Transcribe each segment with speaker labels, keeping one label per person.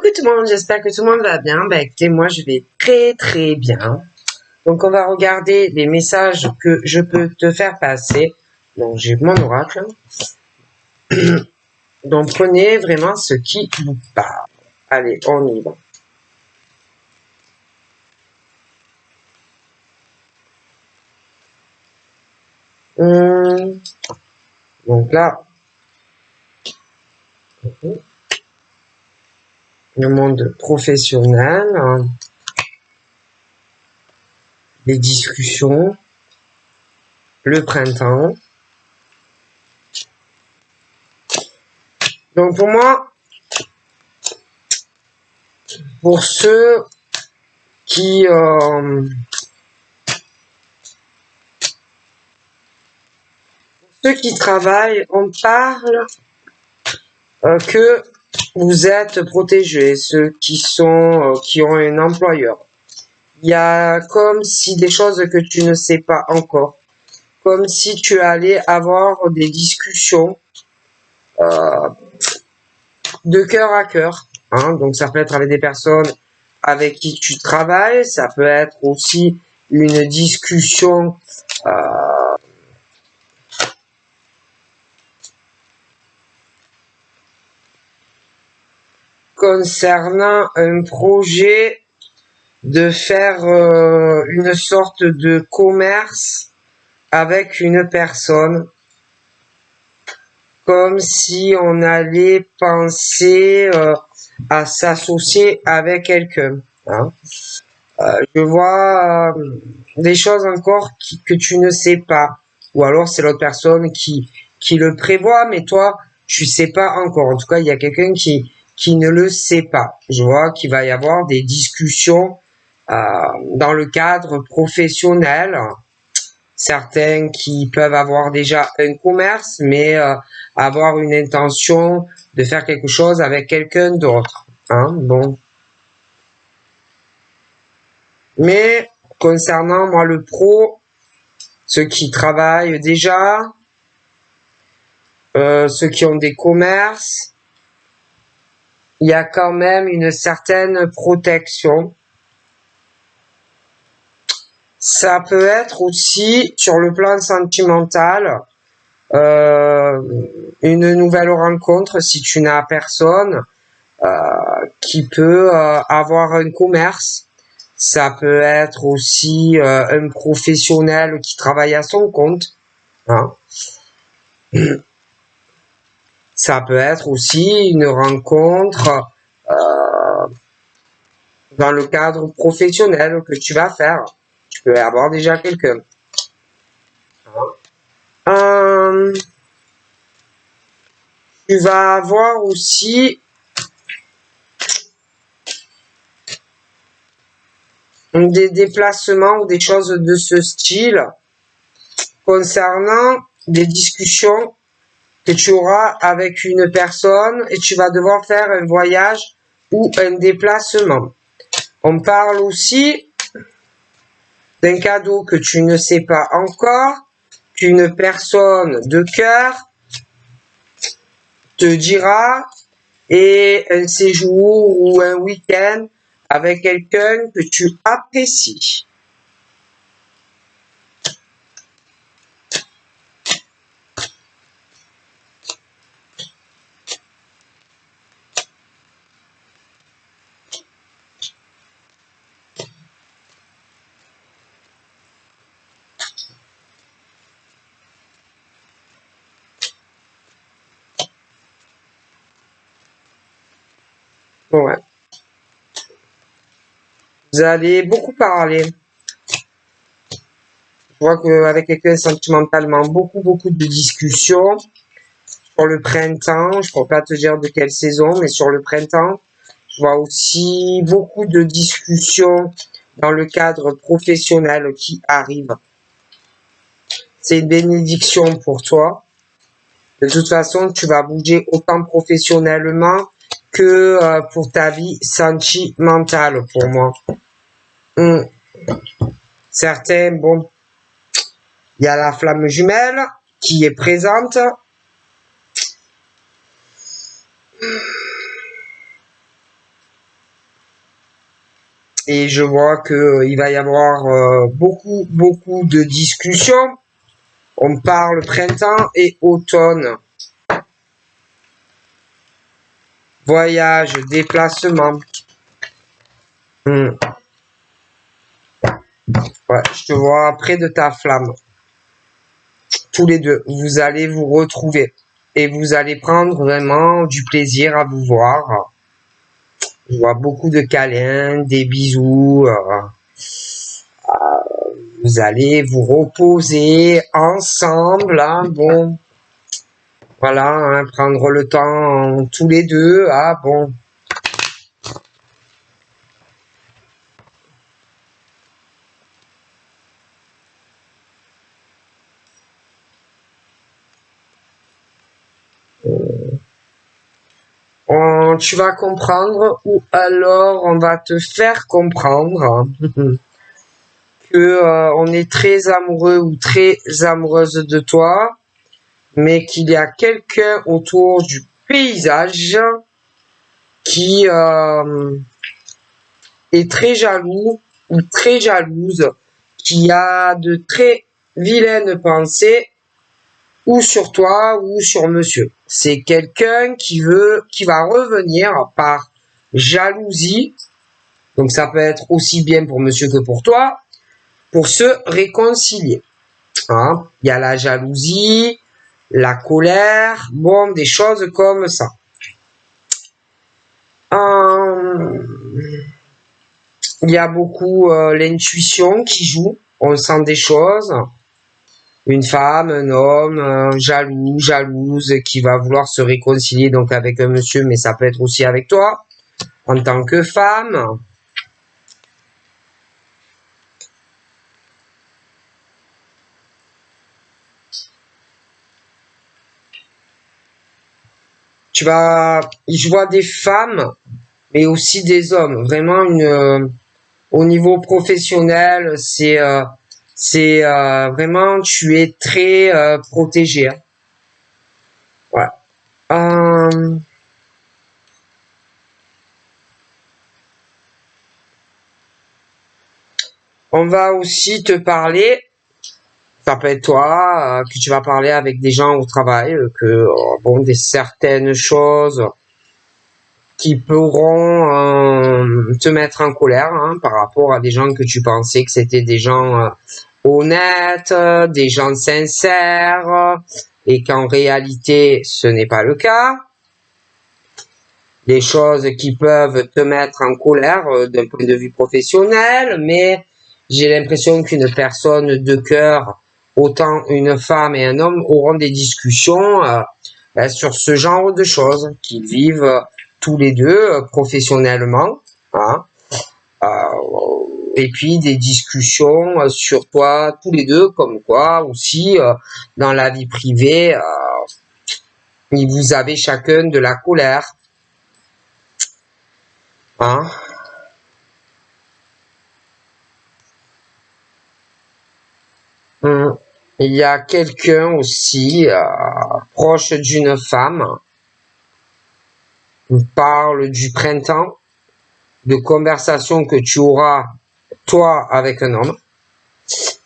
Speaker 1: Coucou tout le monde, j'espère que tout le monde va bien. Écoutez, moi je vais très bien. Donc on va regarder les messages que je peux te faire passer. Donc j'ai mon oracle. Donc prenez vraiment ce qui vous parle. Allez, on y va. Donc là, le monde professionnel, les discussions, le printemps. Donc pour moi, pour ceux qui travaillent, on parle que vous êtes protégés, ceux qui ont un employeur. Il y a comme si des choses que tu ne sais pas encore, comme si tu allais avoir des discussions de cœur à cœur. Donc ça peut être avec des personnes avec qui tu travailles, ça peut être aussi une discussion concernant un projet de faire une sorte de commerce avec une personne, comme si on allait penser à s'associer avec quelqu'un. Je vois des choses encore que tu ne sais pas, ou alors c'est l'autre personne qui le prévoit, mais toi tu sais pas encore. En tout cas, il y a quelqu'un qui ne le sait pas. Je vois qu'il va y avoir des discussions dans le cadre professionnel. Certains qui peuvent avoir déjà un commerce, mais avoir une intention de faire quelque chose avec quelqu'un d'autre. Bon. Mais concernant moi le pro, ceux qui travaillent déjà, ceux qui ont des commerces, il y a quand même une certaine protection. Ça peut être aussi sur le plan sentimental, une nouvelle rencontre si tu n'as personne qui peut avoir un commerce. Ça peut être aussi un professionnel qui travaille à son compte. Ça peut être aussi une rencontre dans le cadre professionnel que tu vas faire. Tu peux avoir déjà quelqu'un. Tu vas avoir aussi des déplacements ou des choses de ce style concernant des discussions que tu auras avec une personne et tu vas devoir faire un voyage ou un déplacement. On parle aussi d'un cadeau que tu ne sais pas encore, qu'une personne de cœur te dira, et un séjour ou un week-end avec quelqu'un que tu apprécies. Ouais. Vous allez beaucoup parler. Je vois qu'avec quelqu'un sentimentalement, beaucoup de discussions. Sur le printemps, je ne pourrais pas te dire de quelle saison, mais sur le printemps, je vois aussi beaucoup de discussions dans le cadre professionnel qui arrivent. C'est une bénédiction pour toi. De toute façon, tu vas bouger autant professionnellement que pour ta vie sentimentale pour moi. Certains, bon, il y a la flamme jumelle qui est présente. Et je vois que il va y avoir beaucoup de discussions. On parle printemps et automne. Voyage, déplacement. Ouais, je te vois près de ta flamme. Tous les deux, vous allez vous retrouver. Et vous allez prendre vraiment du plaisir à vous voir. Je vois beaucoup de câlins, des bisous. Vous allez vous reposer ensemble. Hein, bon, voilà, hein, prendre le temps tous les deux. Ah bon. Tu vas comprendre ou alors on va te faire comprendre que on est très amoureux ou très amoureuse de toi, mais qu'il y a quelqu'un autour du paysage qui est très jaloux ou très jalouse, qui a de très vilaines pensées ou sur toi ou sur monsieur. C'est quelqu'un qui va revenir par jalousie. Donc ça peut être aussi bien pour monsieur que pour toi, pour se réconcilier. Hein. Il y a la jalousie, la colère, bon, des choses comme ça. Il y a beaucoup l'intuition qui joue. On sent des choses. Une femme, un homme, jaloux, jalouse, qui va vouloir se réconcilier donc avec un monsieur, mais ça peut être aussi avec toi, en tant que femme. Je vois des femmes, mais aussi des hommes. Vraiment au niveau professionnel, c'est vraiment, tu es très protégé. Hein. Ouais. Euh, on va aussi te parler, ça peut être toi, que tu vas parler avec des gens au travail, bon, des certaines choses qui pourront te mettre en colère hein, par rapport à des gens que tu pensais que c'était des gens honnêtes, des gens sincères, et qu'en réalité ce n'est pas le cas. Des choses qui peuvent te mettre en colère d'un point de vue professionnel, mais j'ai l'impression qu'une personne de cœur, autant une femme et un homme, auront des discussions sur ce genre de choses qu'ils vivent tous les deux professionnellement. Hein, et puis des discussions sur toi tous les deux, comme quoi aussi dans la vie privée, vous avez chacun de la colère. Hein. Il y a quelqu'un aussi proche d'une femme. On parle du printemps, de conversation que tu auras toi avec un homme.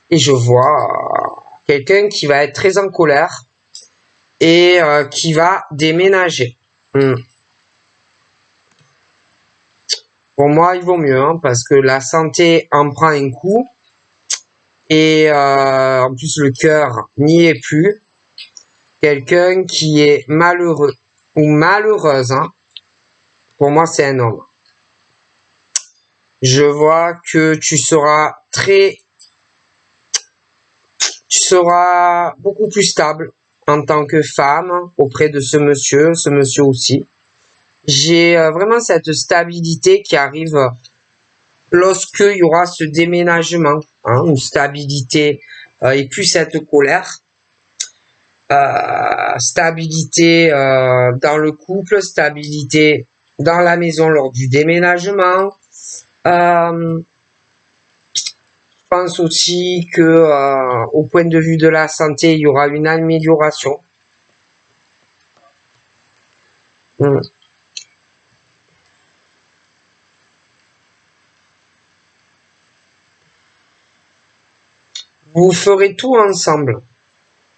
Speaker 1: Et je vois quelqu'un qui va être très en colère et qui va déménager. Pour moi, il vaut mieux hein, parce que la santé en prend un coup et en plus le cœur n'y est plus. Quelqu'un qui est malheureux ou malheureuse, hein, pour moi, c'est un homme. Je vois que tu seras beaucoup plus stable en tant que femme auprès de ce monsieur aussi. J'ai vraiment cette stabilité qui arrive lorsque il y aura ce déménagement, hein, une stabilité et plus cette colère. Stabilité dans le couple, stabilité dans la maison lors du déménagement. Je pense aussi que au point de vue de la santé, il y aura une amélioration. Vous ferez tout ensemble.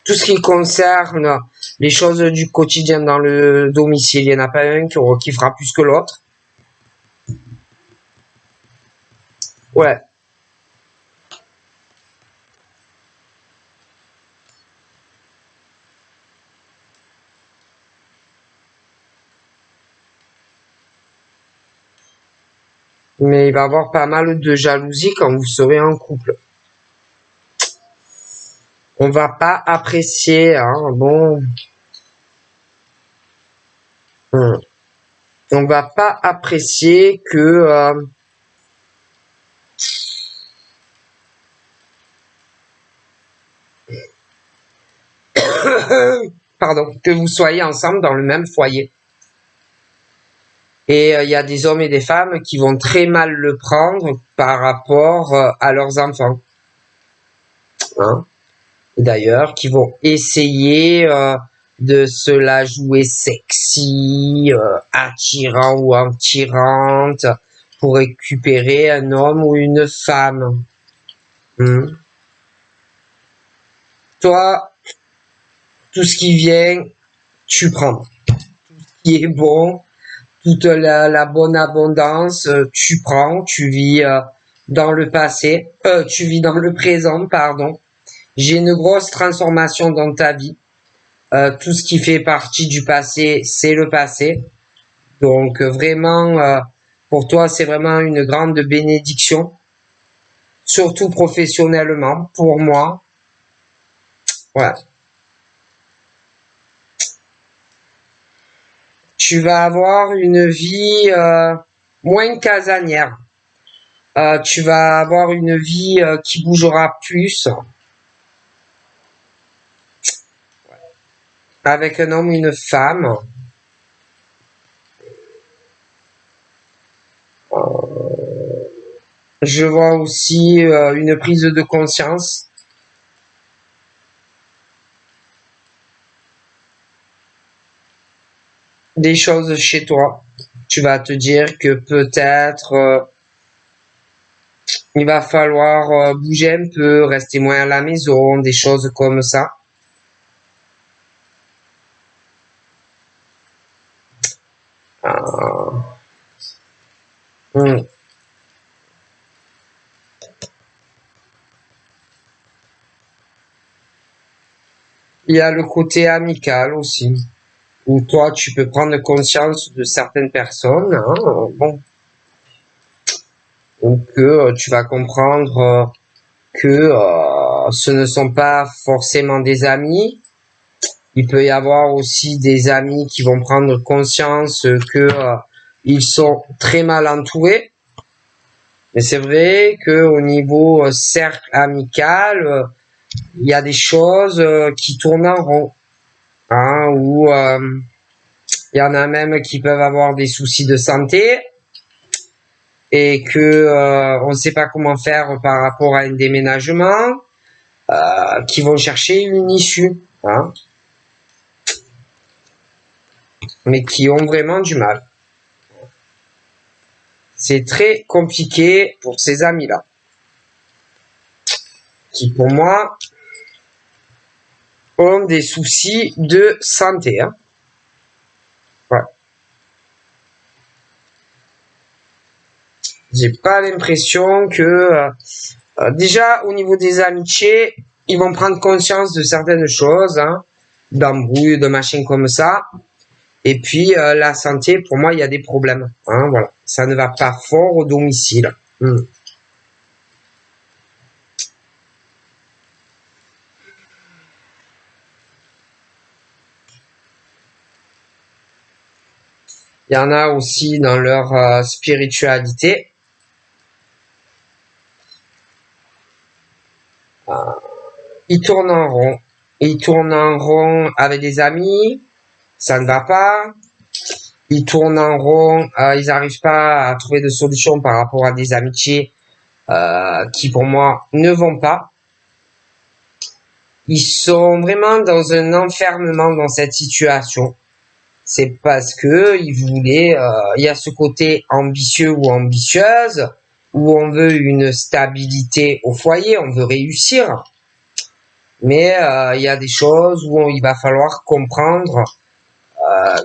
Speaker 1: Tout ce qui concerne les choses du quotidien dans le domicile, il n'y en a pas un qui fera plus que l'autre. Ouais. Mais il va y avoir pas mal de jalousie quand vous serez en couple. On va pas apprécier, hein, bon. On va pas apprécier que pardon, que vous soyez ensemble dans le même foyer. Et il y a des hommes et des femmes qui vont très mal le prendre par rapport à leurs enfants. Hein. D'ailleurs, qui vont essayer de se la jouer sexy, attirant ou attirante, pour récupérer un homme ou une femme. Toi, tout ce qui vient, tu prends. Tout ce qui est bon, toute la bonne abondance, tu prends, tu vis dans le passé, tu vis dans le présent, pardon. J'ai une grosse transformation dans ta vie. Tout ce qui fait partie du passé, c'est le passé. Donc vraiment, pour toi, c'est vraiment une grande bénédiction, surtout professionnellement, pour moi. Ouais. Tu vas avoir une vie moins casanière. Tu vas avoir une vie qui bougera plus avec un homme ou une femme. Je vois aussi une prise de conscience. Des choses chez toi. Tu vas te dire que peut-être il va falloir bouger un peu, rester moins à la maison, des choses comme ça. Hmm. Il y a le côté amical aussi, où toi tu peux prendre conscience de certaines personnes, hein, bon, ou que tu vas comprendre que ce ne sont pas forcément des amis. Il peut y avoir aussi des amis qui vont prendre conscience que ils sont très mal entourés. Mais c'est vrai que au niveau cercle amical, il y a des choses qui tournent en rond, hein, où il y en a même qui peuvent avoir des soucis de santé et que on ne sait pas comment faire par rapport à un déménagement, qui vont chercher une issue, hein, mais qui ont vraiment du mal. C'est très compliqué pour ces amis-là, qui pour moi ont des soucis de santé. Hein. Ouais. J'ai pas l'impression que déjà au niveau des amitiés, ils vont prendre conscience de certaines choses, hein, d'embrouilles, de machins comme ça. Et puis la santé, pour moi, il y a des problèmes. Hein, voilà, ça ne va pas fort au domicile. Il y en a aussi dans leur spiritualité. Ils tournent en rond. Ils tournent en rond avec des amis, ça ne va pas. Ils tournent en rond, ils n'arrivent pas à trouver de solution par rapport à des amitiés qui pour moi ne vont pas. Ils sont vraiment dans un enfermement dans cette situation. C'est parce que ils voulaient, il y a ce côté ambitieux ou ambitieuse où on veut une stabilité au foyer, on veut réussir. Mais il y a des choses où il va falloir comprendre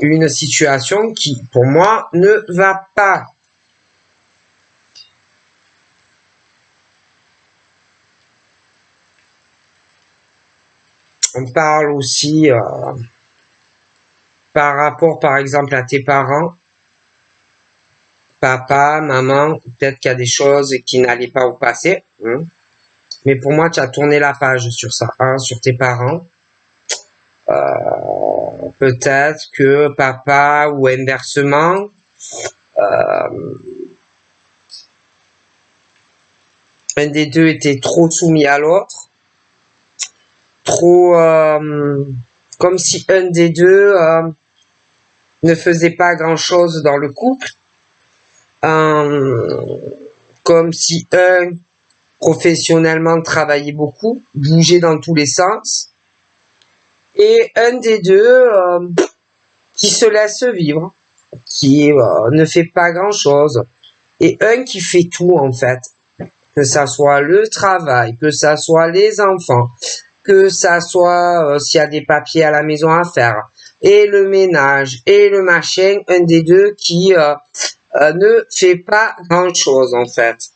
Speaker 1: une situation qui, pour moi, ne va pas. On parle aussi par rapport, par exemple, à tes parents, papa, maman, peut-être qu'il y a des choses qui n'allaient pas au passé. Hein. Mais pour moi, tu as tourné la page sur ça, hein, sur tes parents. Peut-être que papa ou inversement, un des deux était trop soumis à l'autre, trop comme si un des deux ne faisait pas grand-chose dans le couple, comme si un professionnellement travaillait beaucoup, bougeait dans tous les sens, et un des deux qui se laisse vivre, qui ne fait pas grand-chose, et un qui fait tout en fait, que ça soit le travail, que ça soit les enfants, que ça soit s'il y a des papiers à la maison à faire, et le ménage, et le machin, un des deux qui ne fait pas grand-chose en fait.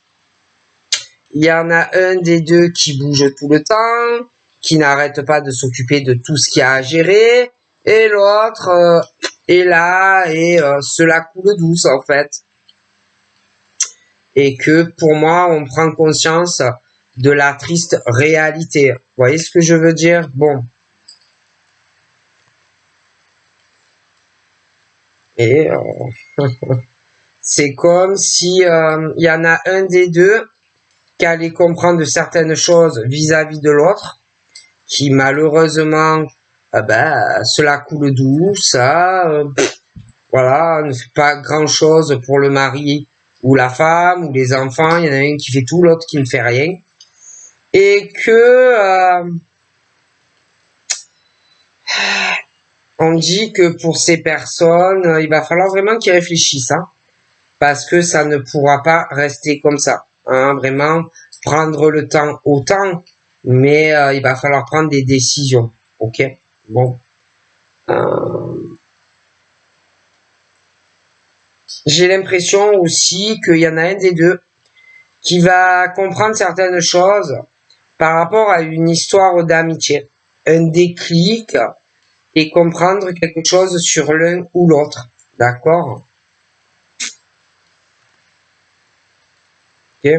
Speaker 1: Il y en a un des deux qui bouge tout le temps, qui n'arrête pas de s'occuper de tout ce qu'il y a à gérer, et l'autre est là et se la coule douce en fait. Et que pour moi, on prend conscience de la triste réalité. Vous voyez ce que je veux dire? Bon. Et c'est comme si y en a un des deux qui allait comprendre certaines choses vis-à-vis de l'autre, qui malheureusement se la coule douce, voilà, ne fait pas grand-chose pour le mari ou la femme ou les enfants. Il y en a un qui fait tout, l'autre qui ne fait rien. Et que on dit que pour ces personnes, il va falloir vraiment qu'ils réfléchissent, hein, parce que ça ne pourra pas rester comme ça. Hein, vraiment, prendre le temps autant, mais il va falloir prendre des décisions. Ok, bon. J'ai l'impression aussi qu'il y en a un des deux qui va comprendre certaines choses par rapport à une histoire d'amitié, un déclic et comprendre quelque chose sur l'un ou l'autre. D'accord? Ok.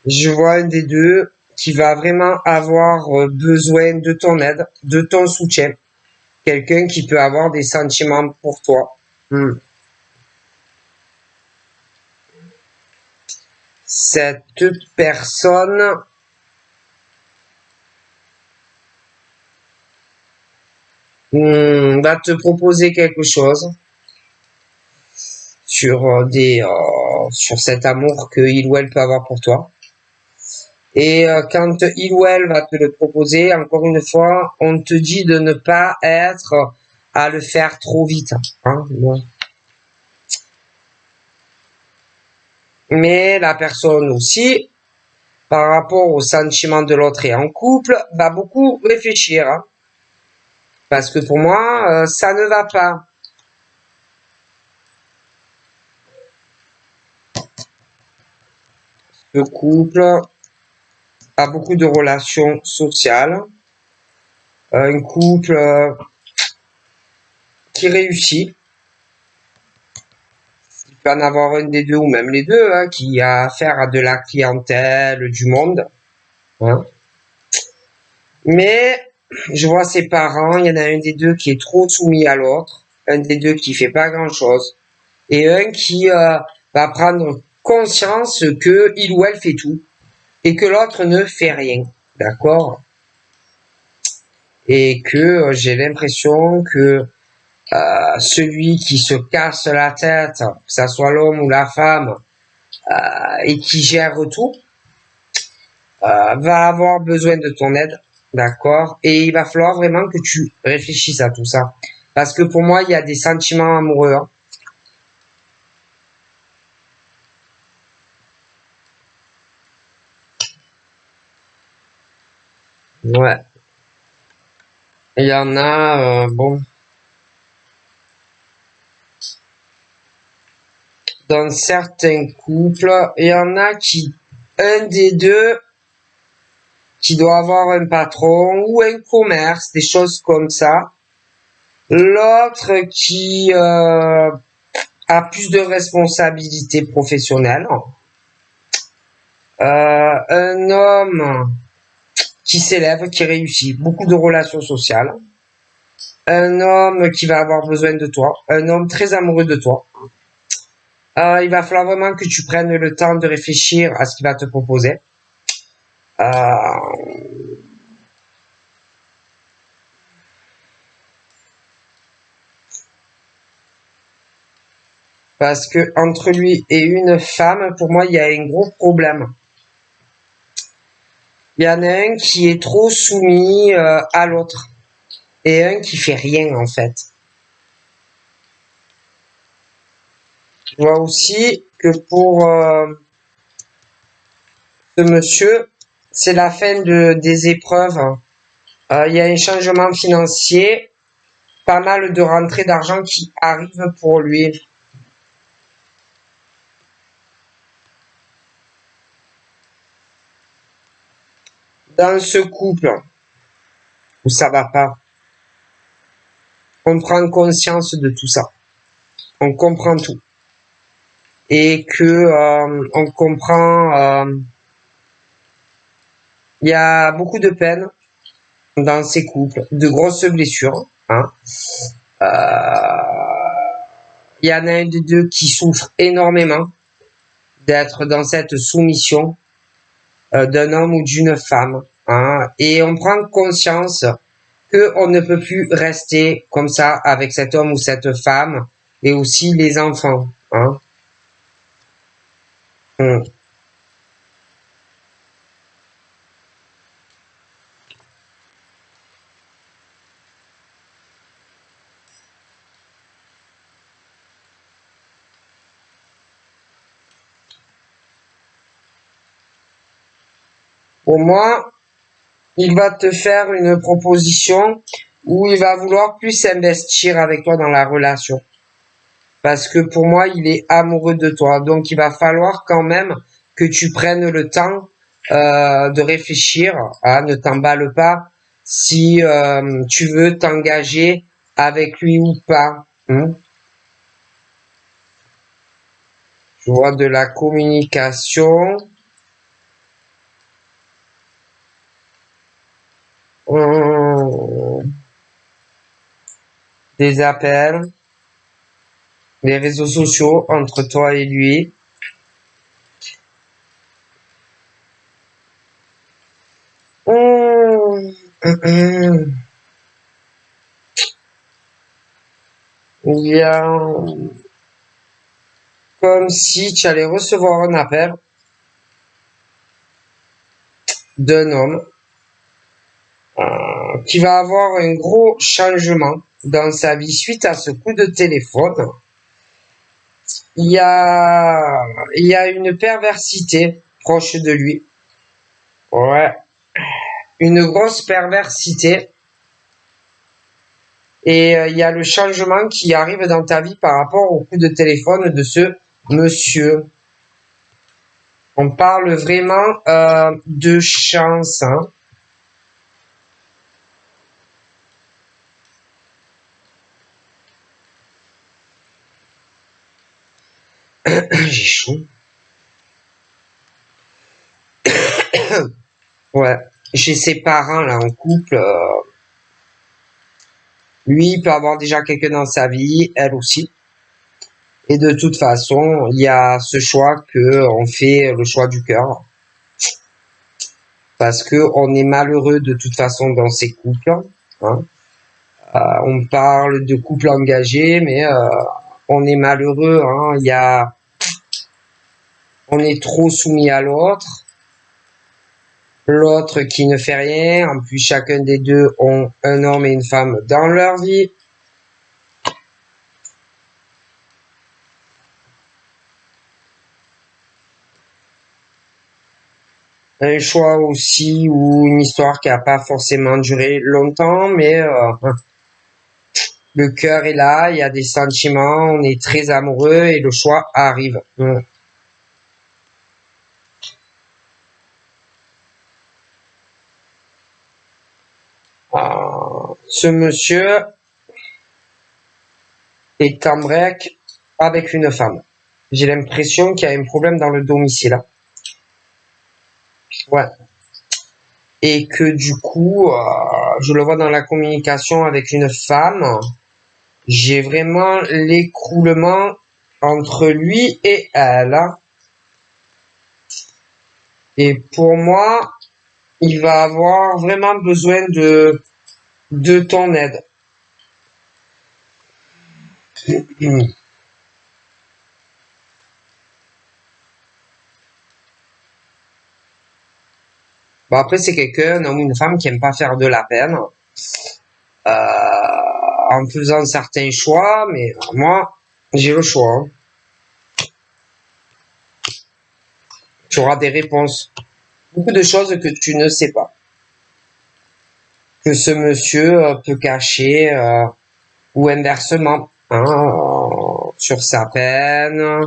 Speaker 1: Je vois un des deux qui va vraiment avoir besoin de ton aide, de ton soutien. Quelqu'un qui peut avoir des sentiments pour toi. Cette personne va te proposer quelque chose sur sur cet amour que il ou elle peut avoir pour toi. Et quand il ou elle va te le proposer, encore une fois, on te dit de ne pas être à le faire trop vite. Hein, bon. Mais la personne aussi, par rapport au sentiment de l'autre et en couple, va beaucoup réfléchir. Hein, parce que pour moi, ça ne va pas. Le couple a beaucoup de relations sociales. Un couple qui réussit. Il peut en avoir un des deux ou même les deux, hein, qui a affaire à de la clientèle, du monde. Hein. Mais je vois ses parents, il y en a un des deux qui est trop soumis à l'autre, un des deux qui fait pas grand-chose, et un qui va prendre conscience que il ou elle fait tout, et que l'autre ne fait rien. D'accord? Et que j'ai l'impression que celui qui se casse la tête, que ça soit l'homme ou la femme, et qui gère tout, va avoir besoin de ton aide, d'accord? Et il va falloir vraiment que tu réfléchisses à tout ça. Parce que pour moi, il y a des sentiments amoureux. Hein. Ouais. Il y en a, bon, dans certains couples, il y en a qui, un des deux, qui doit avoir un patron ou un commerce, des choses comme ça. L'autre qui a plus de responsabilités professionnelles. Un homme qui s'élève, qui réussit, beaucoup de relations sociales. Un homme qui va avoir besoin de toi, un homme très amoureux de toi. Il va falloir vraiment que tu prennes le temps de réfléchir à ce qu'il va te proposer. Euh, parce que entre lui et une femme, pour moi, il y a un gros problème. Il y en a un qui est trop soumis à l'autre et un qui fait rien en fait. Je vois aussi que pour ce monsieur, c'est la fin des épreuves. Il y a un changement financier, pas mal de rentrées d'argent qui arrivent pour lui. Dans ce couple où ça va pas, on prend conscience de tout ça. On comprend tout. Et que on comprend, il y a beaucoup de peine dans ces couples, de grosses blessures. Hein. Il y en a un des deux qui souffre énormément d'être dans cette soumission d'un homme ou d'une femme. Hein, et on prend conscience que on ne peut plus rester comme ça avec cet homme ou cette femme et aussi les enfants. Hein. Hum. Pour moi, il va te faire une proposition où il va vouloir plus s'investir avec toi dans la relation. Parce que pour moi, il est amoureux de toi. Donc, il va falloir quand même que tu prennes le temps de réfléchir. Hein, ne t'emballe pas si tu veux t'engager avec lui ou pas. Hein. Je vois de la communication. Des appels, des réseaux sociaux entre toi et lui. Il y a comme si tu allais recevoir un appel d'un homme qui va avoir un gros changement dans sa vie suite à ce coup de téléphone. Il y a une perversité proche de lui. Ouais, une grosse perversité. Et il y a le changement qui arrive dans ta vie par rapport au coup de téléphone de ce monsieur. On parle vraiment de chance. Hein. J'ai chaud. Ouais. J'ai ses parents là en couple. Lui, il peut avoir déjà quelqu'un dans sa vie, elle aussi. Et de toute façon, il y a ce choix que on fait le choix du cœur. Parce que on est malheureux de toute façon dans ces couples. Hein. On parle de couple engagé, mais on est malheureux. Hein. On est trop soumis à l'autre. L'autre qui ne fait rien. En plus, chacun des deux ont un homme et une femme dans leur vie. un choix aussi ou une histoire qui a pas forcément duré longtemps, mais le cœur est là, il y a des sentiments, on est très amoureux et le choix arrive. Ce monsieur est en break avec une femme. J'ai l'impression qu'il y a un problème dans le domicile. Ouais. Et que du coup, je le vois dans la communication avec une femme. J'ai vraiment l'écroulement entre lui et elle. Et pour moi, il va avoir vraiment besoin de ton aide. Bon, après, c'est quelqu'un, un homme ou une femme qui aime pas faire de la peine, en faisant certains choix, mais moi, j'ai le choix. Hein. Tu auras des réponses. Beaucoup de choses que tu ne sais pas. Que ce monsieur peut cacher, ou inversement, hein, sur sa peine,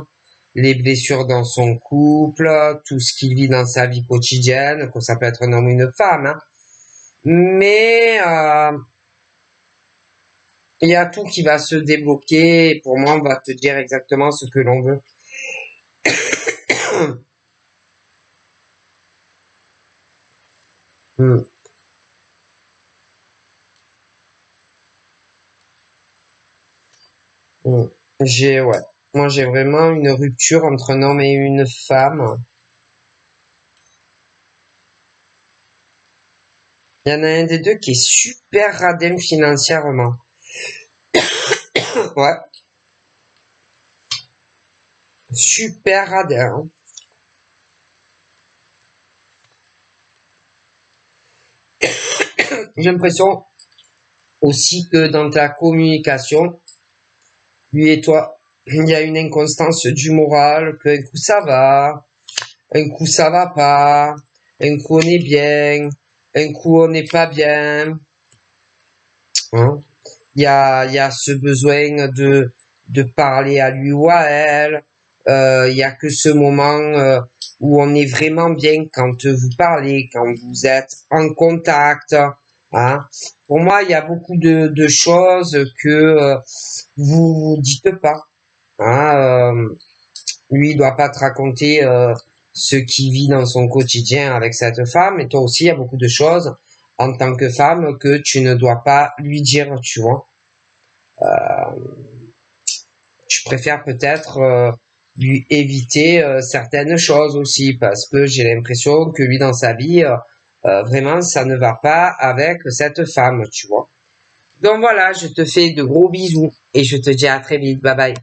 Speaker 1: les blessures dans son couple, tout ce qu'il vit dans sa vie quotidienne, que ça peut être un homme ou une femme. Hein. Mais il y a tout qui va se débloquer et pour moi, on va te dire exactement ce que l'on veut. Hmm. Hmm. Ouais. Moi, j'ai vraiment une rupture entre un homme et une femme. Il y en a un des deux qui est super radin financièrement. Ouais. Super radin. Hein. J'ai l'impression aussi que dans ta communication, lui et toi, il y a une inconstance du moral, qu'un coup ça va, un coup ça va pas, un coup on est bien, un coup on n'est pas bien. Hein. Il y a ce besoin de parler à lui ou à elle. Il y a que ce moment où on est vraiment bien quand vous parlez, quand vous êtes en contact. Hein. Pour moi, il y a beaucoup de choses que vous vous dites pas. Hein. Lui, il doit pas te raconter ce qu'il vit dans son quotidien avec cette femme. Et toi aussi, il y a beaucoup de choses en tant que femme que tu ne dois pas lui dire, tu vois. Je préfère peut-être lui éviter certaines choses aussi parce que j'ai l'impression que lui dans sa vie vraiment ça ne va pas avec cette femme, tu vois. Donc voilà, je te fais de gros bisous et je te dis à très vite. Bye bye.